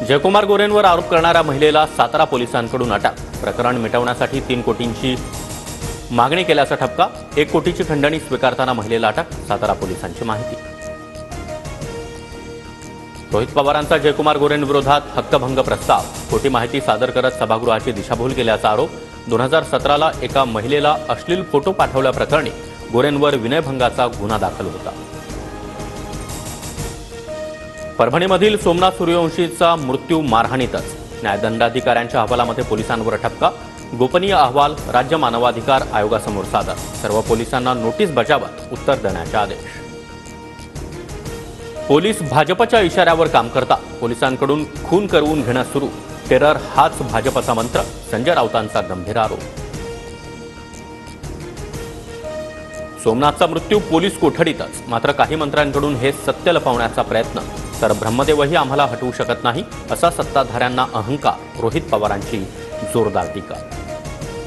जयकुमार गोरेंवर आरोप करणाऱ्या महिलेला सातारा पोलिसांकडून अटक। प्रकरण मिटवण्यासाठी 3 कोटींची मागणी केल्याचा ठपका। 1 कोटीची खंडणी स्वीकारताना महिलेला अटक। सातारा पोलिसांची माहिती। रोहित पवारांचा जयकुमार गोरेंविरोधात हक्कभंग प्रस्ताव। खोटी माहिती सादर करत सभागृहाची दिशाभूल केल्याचा आरोप। 2017ला एका महिलेला अश्लील फोटो पाठवल्याप्रकरणी गोरेंवर विनयभंगाचा गुन्हा दाखल होता। परभणीमधील सोमनाथ सूर्यवंशीचा मृत्यू मारहाणीतच। न्यायदंडाधिकाऱ्यांच्या अहवालामध्ये पोलिसांवर ठपका। गोपनीय अहवाल राज्य मानवाधिकार आयोगासमोर सादर। सर्व पोलिसांना नोटीस बजावत उत्तर देण्याचे आदेश। पोलीस भाजपच्या इशाऱ्यावर काम करतात। पोलिसांकडून खून करवून घेणं सुरू। टेरर हाच भाजपचा मंत्र। संजय राऊतांचा गंभीर आरोप। सोमनाथचा मृत्यू पोलीस कोठडीतच, मात्र काही मंत्र्यांकडून हे सत्य लपवण्याचा प्रयत्न। तर ब्रह्मदेवही आम्हाला हटवू शकत नाही असा सत्ताधाऱ्यांना अहंकार। रोहित पवारांची जोरदार टीका।